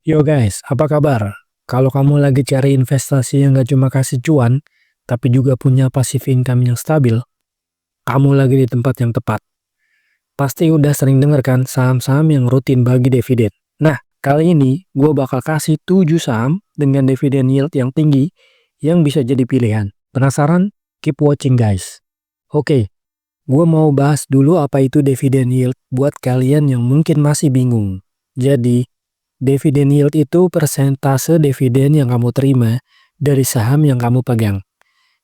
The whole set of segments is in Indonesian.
Yo guys, apa kabar? Kalau kamu lagi cari investasi yang gak cuma kasih cuan, tapi juga punya passive income yang stabil, kamu lagi di tempat yang tepat. Pasti udah sering denger kan saham-saham yang rutin bagi dividen. Nah, kali ini gue bakal kasih 7 saham dengan dividen yield yang tinggi yang bisa jadi pilihan. Penasaran? Keep watching guys. Oke, gue mau bahas dulu apa itu dividen yield buat kalian yang mungkin masih bingung. Jadi, dividen yield itu persentase dividen yang kamu terima dari saham yang kamu pegang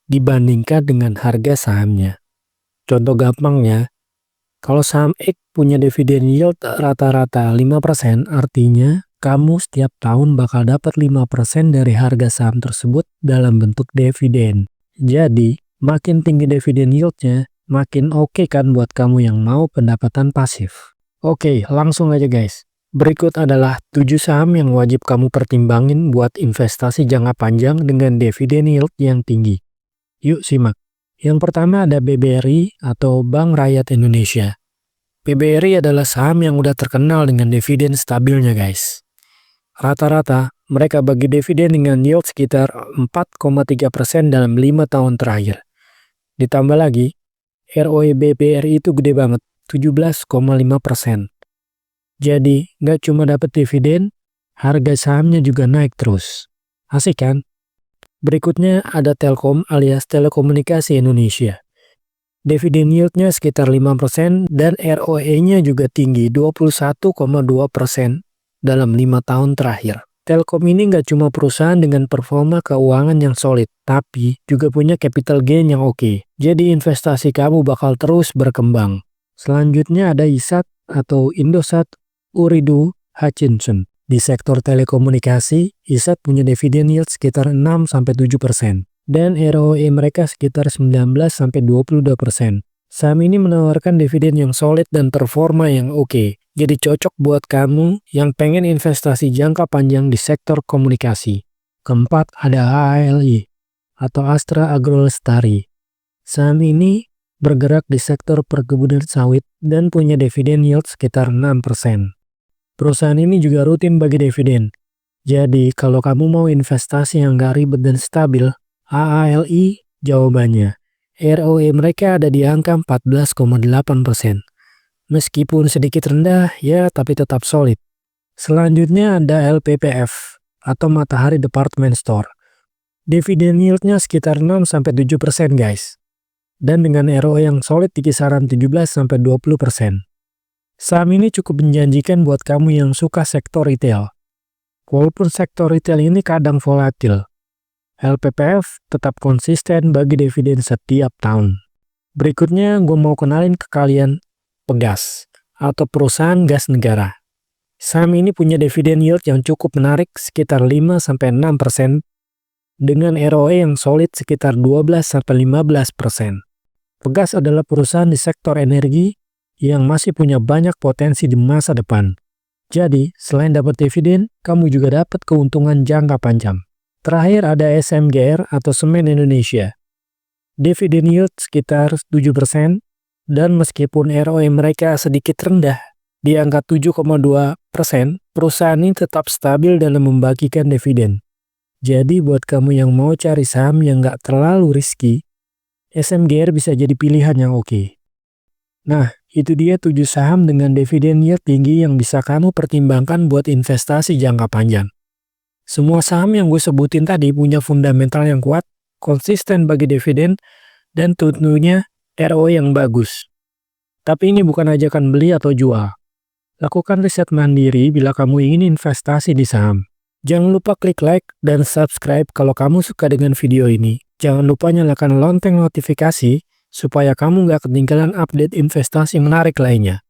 dibandingkan dengan harga sahamnya. Contoh gampangnya, kalau saham X punya dividen yield rata-rata 5%, artinya kamu setiap tahun bakal dapat 5% dari harga saham tersebut dalam bentuk dividen. Jadi, makin tinggi dividen yieldnya, makin oke kan buat kamu yang mau pendapatan pasif. Oke, langsung aja guys. Berikut adalah 7 saham yang wajib kamu pertimbangin buat investasi jangka panjang dengan dividen yield yang tinggi. Yuk simak. Yang pertama ada BBRI atau Bank Rakyat Indonesia. BBRI adalah saham yang udah terkenal dengan dividen stabilnya guys. Rata-rata mereka bagi dividen dengan yield sekitar 4,3% dalam 5 tahun terakhir. Ditambah lagi, ROE BBRI itu gede banget, 17,5%. Jadi, nggak cuma dapat dividen, harga sahamnya juga naik terus. Asik kan? Berikutnya ada Telkom alias Telekomunikasi Indonesia. Dividen yieldnya sekitar 5% dan ROE-nya juga tinggi 21,2% dalam 5 tahun terakhir. Telkom ini nggak cuma perusahaan dengan performa keuangan yang solid, tapi juga punya capital gain yang oke. Jadi investasi kamu bakal terus berkembang. Selanjutnya ada ISAT atau Indosat Ooredoo Hutchison. Di sektor telekomunikasi, ISAT punya dividen yield sekitar 6-7% dan ROE mereka sekitar 19-22%. Saham ini menawarkan dividen yang solid dan performa yang oke. Jadi cocok buat kamu yang pengen investasi jangka panjang di sektor komunikasi. Keempat ada ALI atau Astra Agro Lestari. Saham ini bergerak di sektor perkebunan sawit dan punya dividen yield sekitar 6%. Perusahaan ini juga rutin bagi dividen. Jadi, kalau kamu mau investasi yang gak ribet dan stabil, AALI jawabannya. ROE mereka ada di angka 14,8%. Meskipun sedikit rendah, ya tapi tetap solid. Selanjutnya ada LPPF atau Matahari Department Store. Dividen yieldnya sekitar 6-7% guys. Dan dengan ROE yang solid di kisaran 17-20%. Saham ini cukup menjanjikan buat kamu yang suka sektor retail. Walaupun sektor retail ini kadang volatil, LPPF tetap konsisten bagi dividen setiap tahun. Berikutnya gue mau kenalin ke kalian Pegas atau perusahaan gas negara. Saham ini punya dividen yield yang cukup menarik sekitar 5-6% dengan ROE yang solid sekitar 12-15%. Pegas adalah perusahaan di sektor energi yang masih punya banyak potensi di masa depan. Jadi, selain dapat dividen, kamu juga dapat keuntungan jangka panjang. Terakhir ada SMGR atau Semen Indonesia. Dividen yield sekitar 7% dan meskipun ROE mereka sedikit rendah, di angka 7,2%, perusahaan ini tetap stabil dalam membagikan dividen. Jadi, buat kamu yang mau cari saham yang nggak terlalu riski, SMGR bisa jadi pilihan yang oke. Nah, itu dia 7 saham dengan dividen yield tinggi yang bisa kamu pertimbangkan buat investasi jangka panjang. Semua saham yang gue sebutin tadi punya fundamental yang kuat, konsisten bagi dividen, dan tentunya ROE yang bagus. Tapi ini bukan ajakan beli atau jual. Lakukan riset mandiri bila kamu ingin investasi di saham. Jangan lupa klik like dan subscribe kalau kamu suka dengan video ini. Jangan lupa nyalakan lonceng notifikasi supaya kamu gak ketinggalan update investasi menarik lainnya.